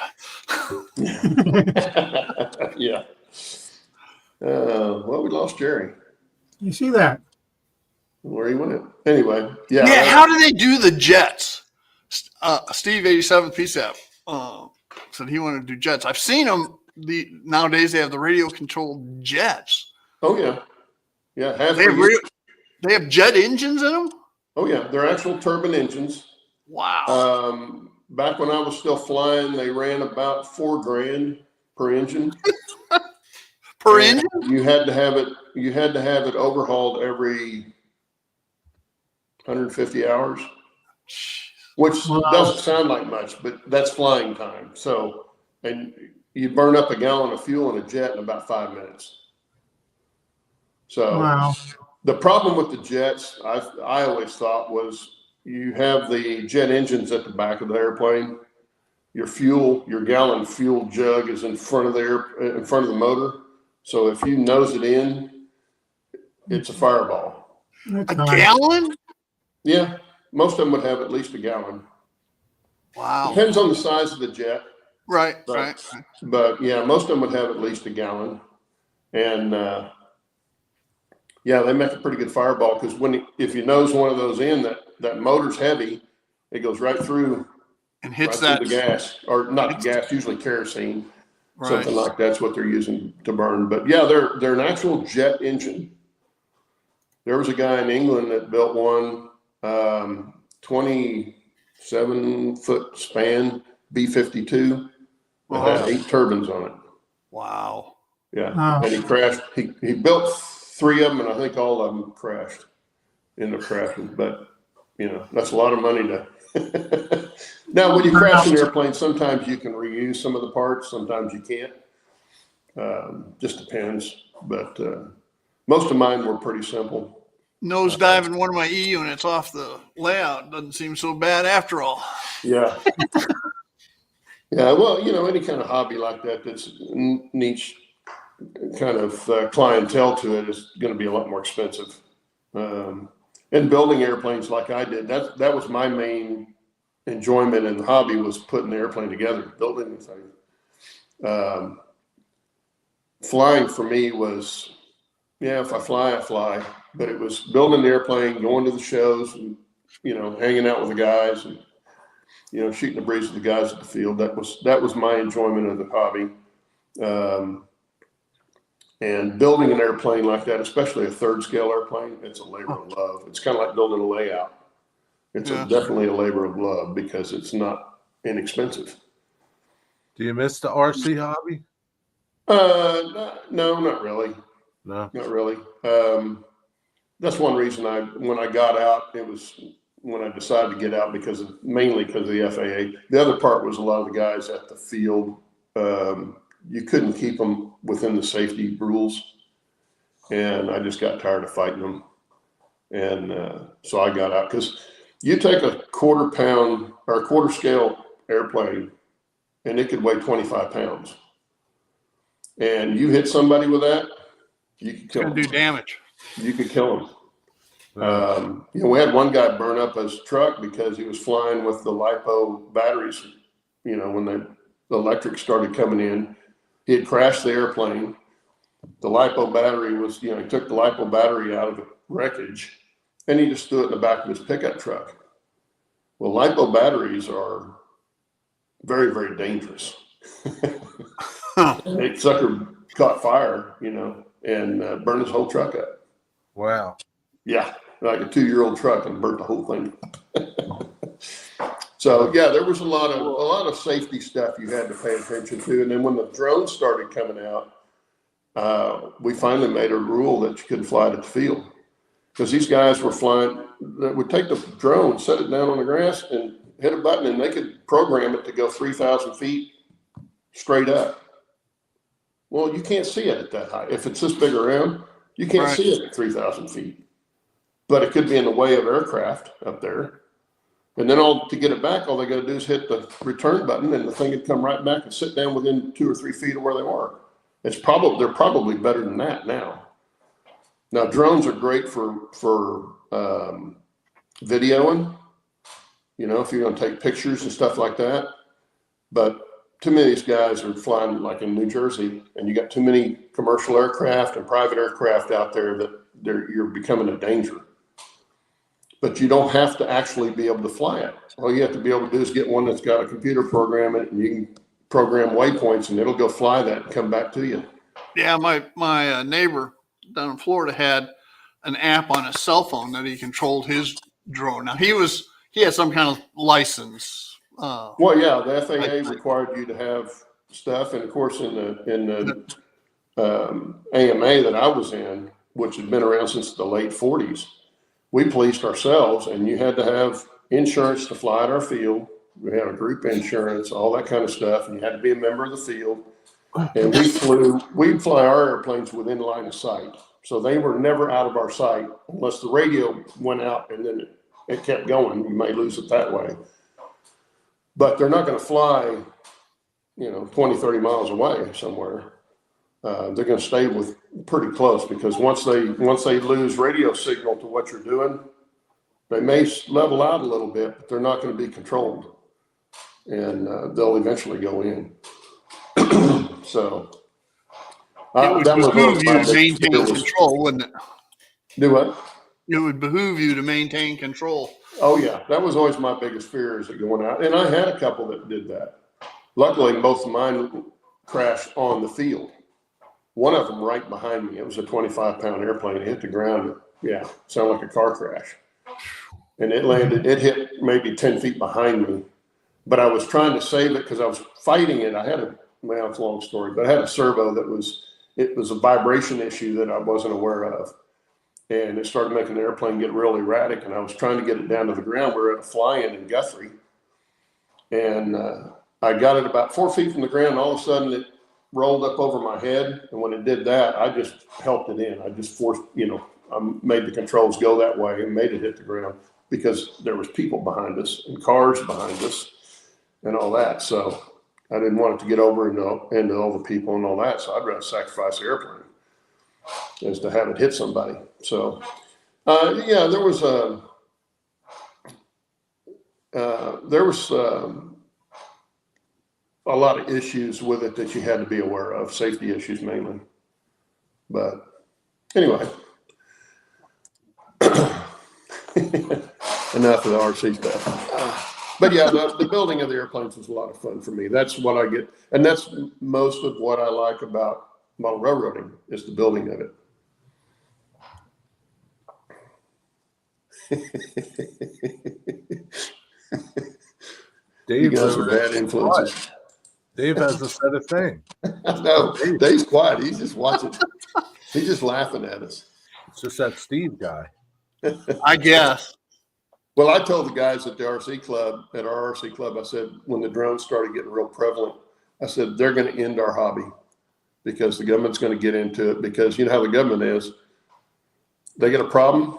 Yeah. Well, we lost Jerry. You see that? Where he went. Anyway. Yeah. Yeah. How do they do the jets? Steve 87 PSAP said he wanted to do jets. I've seen them. Nowadays they have the radio controlled jets. Oh yeah. Yeah. They have jet engines in them. Oh yeah. They're actual turbine engines. Wow. Back when I was still flying, they ran about $4,000 per engine. Per engine? You had to have it overhauled every 150 hours, which doesn't sound like much, but that's flying time. So, and you burn up a gallon of fuel in a jet in about 5 minutes. So the problem with the jets, I always thought, was you have the jet engines at the back of the airplane. Your gallon fuel jug is in front of the motor. So if you nose it in, it's a fireball. A gallon? Yeah. most of them would have at least a gallon. Wow. Depends on the size of the jet. Right. But yeah, most of them would have at least a gallon. And yeah, they make a pretty good fireball because if you nose one of those in, that motor's heavy, it goes right through And hits through that. the gas, or not the gas, usually kerosene, Right. something like that's what they're using to burn. But yeah, they're an actual jet engine. There was a guy in England that built one, 27-foot span B-52 that had 8 turbines on it. Wow. Yeah, Wow. and he crashed. He built 3 of them, and I think all of them crashed. Ended up crashing, but that's a lot of money to. Now, when you crash an airplane, sometimes you can reuse some of the parts, sometimes you can't. Just depends, but most of mine were pretty simple. Nose diving one of my E units off the layout doesn't seem so bad after all. Yeah. Yeah, well, any kind of hobby like that that's niche kind of clientele to it is going to be a lot more expensive. And building airplanes like I did, that was my main enjoyment in the hobby, was putting the airplane together, building the thing. Flying for me was, if I fly, I fly. But it was building the airplane, going to the shows, and hanging out with the guys, and shooting the breeze with the guys at the field. That was my enjoyment of the hobby. And building an airplane like that, especially a third scale airplane, it's a labor of love. It's kind of like building a layout. It's definitely a labor of love because it's not inexpensive. Do you miss the RC hobby? No, not really. No. Not really. That's one reason when I got out, it was when I decided to get out mainly because of the FAA. The other part was a lot of the guys at the field, you couldn't keep them within the safety rules. And I just got tired of fighting them. And so I got out, because you take a quarter scale airplane and it could weigh 25 pounds. And you hit somebody with that, you could kill them. Do damage. You could kill them. We had one guy burn up his truck because he was flying with the LiPo batteries. When the electric started coming in, he had crashed the airplane. The LiPo battery was, he took the LiPo battery out of the wreckage and he just threw it in the back of his pickup truck. Well, LiPo batteries are very, very dangerous. That sucker caught fire, and burned his whole truck up. Wow. Yeah, like a 2-year-old truck, and burnt the whole thing. So yeah, there was a lot of safety stuff you had to pay attention to. And then when the drones started coming out, we finally made a rule that you couldn't fly it at the field, because these guys were flying that would take the drone, set it down on the grass, and hit a button, and they could program it to go 3,000 feet straight up. Well, you can't see it at that height. If it's this big around, you can't see it at 3,000 feet. But it could be in the way of aircraft up there. And then to get it back, all they got to do is hit the return button, and the thing would come right back and sit down within 2 or 3 feet of where they were. They're probably better than that now. Now, drones are great for videoing, if you're going to take pictures and stuff like that. But too many of these guys are flying like in New Jersey, and you got too many commercial aircraft and private aircraft out there that you're becoming a danger. But you don't have to actually be able to fly it. All you have to be able to do is get one that's got a computer program it, and you can program waypoints, and it'll go fly that and come back to you. Yeah, my neighbor down in Florida had an app on his cell phone that he controlled his drone. Now he had some kind of license. Well, yeah, the FAA required you to have stuff, and of course in the AMA that I was in, which had been around since the late 40s, we policed ourselves, and you had to have insurance to fly at our field. We had a group insurance, all that kind of stuff, and you had to be a member of the field. And we'd fly our airplanes within line of sight. So they were never out of our sight unless the radio went out and then it kept going. You may lose it that way. But they're not going to fly, 20, 30 miles away somewhere. They're going to stay pretty close, because once they lose radio signal to what you're doing, They may level out a little bit, but they're not going to be controlled, and they'll eventually go in. So It would that was behoove always you my to biggest fear maintain was- control, wouldn't it? Do what? It would behoove you to maintain control. Oh yeah, that was always my biggest fear is it going out, and I had a couple that did that. Luckily, both of mine crashed on the field. One of them right behind me. It was a 25-pound airplane. It hit the ground. Yeah, sounded like a car crash. And it landed. It hit maybe 10 feet behind me. But I was trying to save it because I was fighting it. I had well, it's a long story, but I had a servo it was a vibration issue that I wasn't aware of. And it started making the airplane get real erratic. And I was trying to get it down to the ground. We were at a fly-in in Guthrie. And I got it about 4 feet from the ground. And all of a sudden, it rolled up over my head. And when it did that, I just helped it in. I just forced, I made the controls go that way and made it hit the ground because there was people behind us and cars behind us and all that. So I didn't want it to get over into all the people and all that. So I'd rather sacrifice the airplane as to have it hit somebody. So, yeah, there was a lot of issues with it that you had to be aware of, safety issues mainly. But anyway, enough of the RC stuff. But yeah, the building of the airplanes was a lot of fun for me. That's what I get, and that's most of what I like about model railroading is the building of it. You Dave guys are bad influences. Dave has a set of thing. No, Dave's quiet. He's just watching. He's just laughing at us. It's just that Steve guy. I guess. Well, I told the guys at our RC club, I said, when the drones started getting real prevalent, I said, they're going to end our hobby because the government's going to get into it because you know how the government is. They get a problem,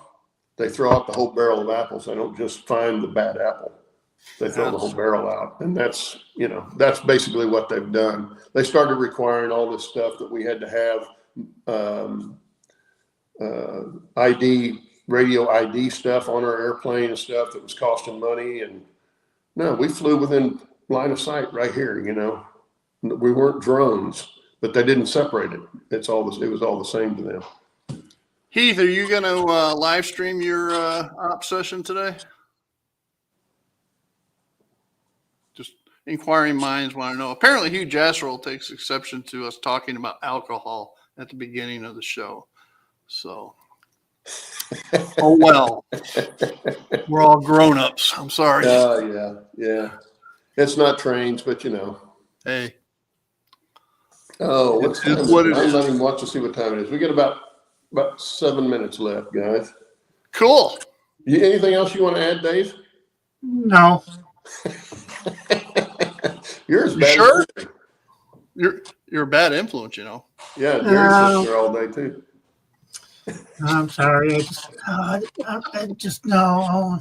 they throw out the whole barrel of apples. They don't just find the bad apple. They throw the whole barrel out. And that's basically what they've done. They started requiring all this stuff that we had to have, radio ID stuff on our airplane and stuff that was costing money. And no, we flew within line of sight right here, We weren't drones, but they didn't separate it. It was all the same to them. Heath, are you going to live stream your op session today? Just inquiring minds want to know. Apparently, Hugh Jasserole takes exception to us talking about alcohol at the beginning of the show. So, oh well, we're all grown-ups. I'm sorry. Yeah. It's not trains, but Hey. Oh, what time is what it? it I'm is. not even watching to see what time it is. We got about 7 minutes left, guys. Cool. Anything else you want to add, Dave? No. You're as You bad sure? as You're a bad influence, Yeah, Jerry's sitting there all day too. I'm sorry. I just no.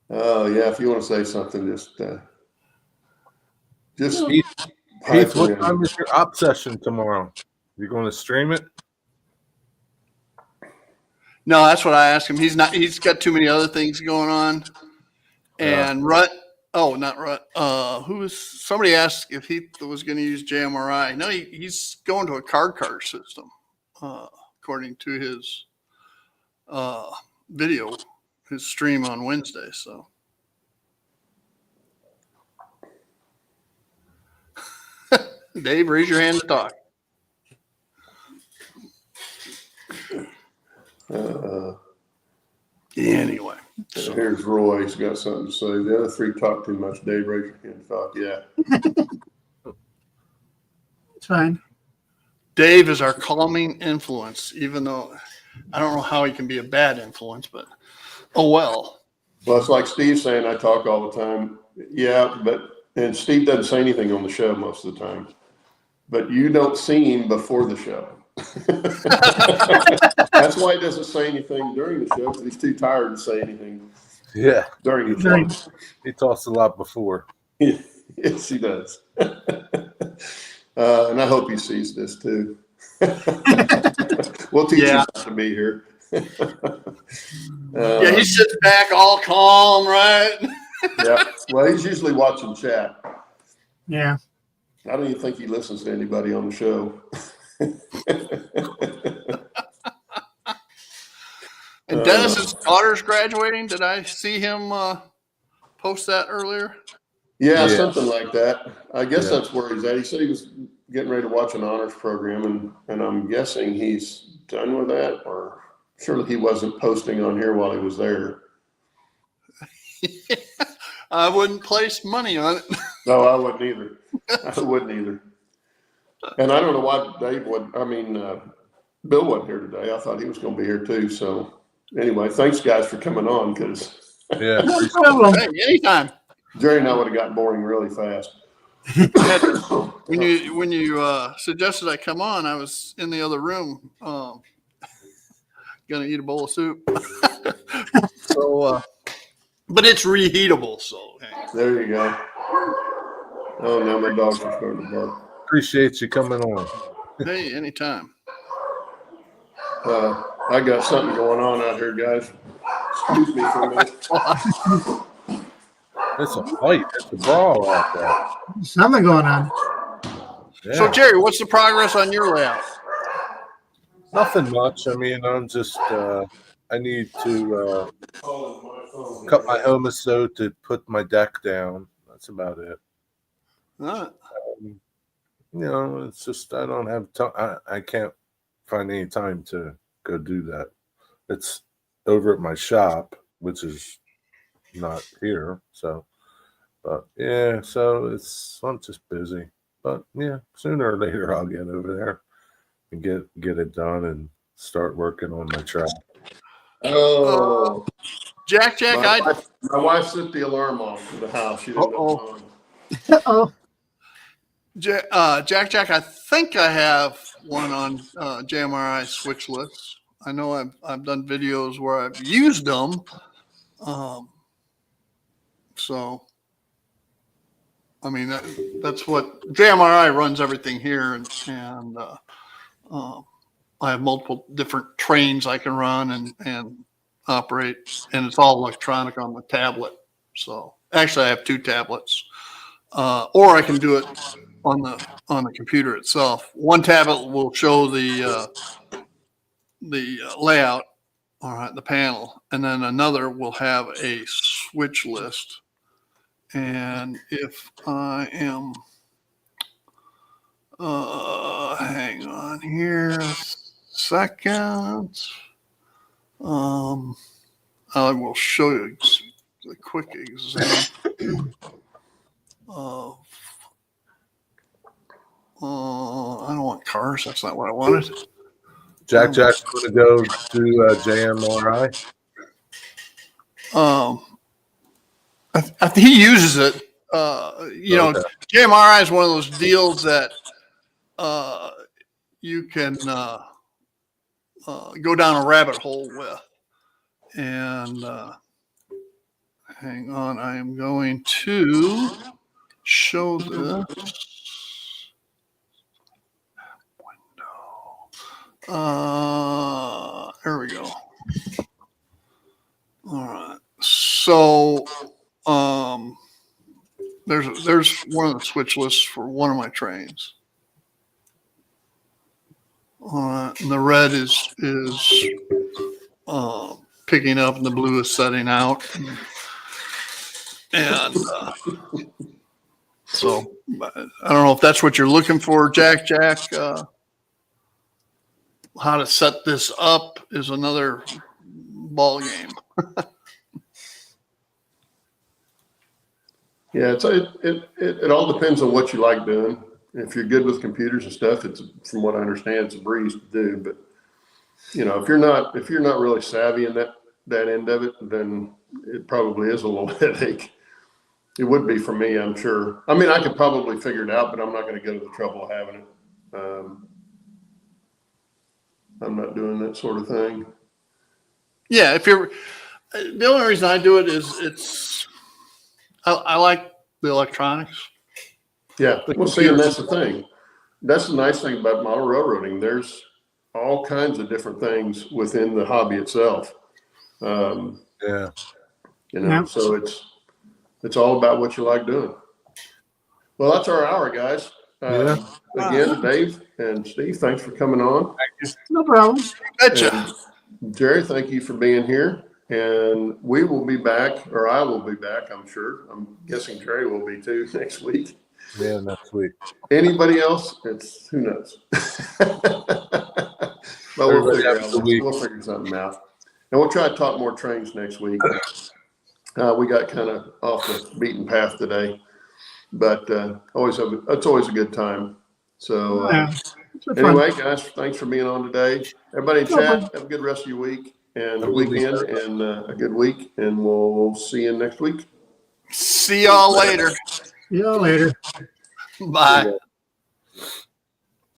Oh yeah, if you want to say something, just Heath, pipe what in. time is your op session tomorrow? You going to stream it? No, that's what I asked him. He's got too many other things going on. And not Rut. Somebody asked if he was going to use JMRI. No, he's going to a card system, according to his video, his stream on Wednesday. So, Dave, raise your hand to talk. Anyway, so Here's Roy. He's got something to say. The other three talk too much. Dave, raise your hand. Talk. Yeah. It's fine. Dave is our calming influence, even though I don't know how he can be a bad influence, but oh well. Well, it's like Steve saying I talk all the time. Yeah, and Steve doesn't say anything on the show most of the time. But you don't see him before the show. That's why he doesn't say anything during the show, because he's too tired to say anything during the show. He talks a lot before. Yes, he does. And I hope he sees this too. We'll teach him not to be here. Yeah, he sits back all calm, right? Yeah. Well, he's usually watching chat. Yeah. I don't even think he listens to anybody on the show. And Dennis's daughter's graduating. Did I see him post that earlier? Yeah, Yeah. something like that. I guess Yeah. that's where he's at. He said he was getting ready to watch an honors program, and I'm guessing he's done with that, or surely he wasn't posting on here while he was there. I wouldn't place money on it. No, I wouldn't either. I wouldn't either. And I don't know why Dave would. I mean, Bill wasn't here today. I thought he was going to be here too. So anyway, thanks guys for coming on, because Yeah. No problem. Hey, anytime. Jerry and I would have gotten boring really fast. When you suggested I come on, I was in the other room, gonna eat a bowl of soup. So, but it's reheatable. So hey. There you go. Oh, now my dogs are starting to bark. Appreciate you coming on. Hey, anytime. I got something going on out here, guys. Excuse me for a minute. It's a fight. It's a brawl out there. Something going on. Yeah. So Jerry, what's the progress on your layout? Nothing much. I mean, I'm just I need to cut my homoso to put my deck down. That's about it. You know, it's just I don't have time. I can't find any time to go do that. It's over at my shop, which is not here. So, but yeah, so I'm just busy. But yeah, sooner or later I'll get over there and get it done and start working on my track. Oh, Jack, my wife set the alarm off for the house. She didn't know. Oh, Jack, I think I have one on JMRI switch lists. I know I've done videos where I've used them. So, I mean, that's what JMRI runs everything here, and I have multiple different trains I can run and operate, and it's all electronic on the tablet. So, actually, I have two tablets, or I can do it on the computer itself. One tablet will show the layout, all right, the panel, and then another will have a switch list. And if I am, hang on here a second, I will show you a quick example of, I don't want cars. That's not what I wanted. Jack's going to go to JMRI. I think he uses it. You know, JMRI is one of those deals that you can go down a rabbit hole with. And hang on, I am going to show this window. There we go. All right. So there's one of the switch lists for one of my trains. And the red is picking up, and the blue is setting out. And so I don't know if that's what you're looking for, Jack. How to set this up is another ball game. Yeah, it all depends on what you like doing. If you're good with computers and stuff, it's, from what I understand, it's a breeze to do. But you know, if you're not really savvy in that end of it, then it probably is a little headache. It would be for me, I'm sure. I mean, I could probably figure it out, but I'm not going to go to the trouble of having it. I'm not doing that sort of thing. Yeah, if you're, the only reason I do it is I like the electronics. Yeah, well, see, and that's the thing. That's the nice thing about model railroading. There's all kinds of different things within the hobby itself. Yeah. You know, Yeah. so it's all about what you like doing. Well, that's our hour, guys. Yeah. Again, Dave and Steve, thanks for coming on. No problem. Betcha. And Jerry, thank you for being here. And we will be back, or I will be back, I'm sure. I'm guessing Jerry will be too next week. Yeah, next week. Anybody else? It's who knows. But Everybody have a good week. we'll figure something out. And we'll try to talk more trains next week. We got kind of off the beaten path today, but it's always a good time. So Yeah. It's been fun. anyway, guys, thanks for being on today. Everybody in chat, have a good rest of your week and Have a good weekend week. and a good week. And we'll see you next week. See y'all later. See y'all later. Bye.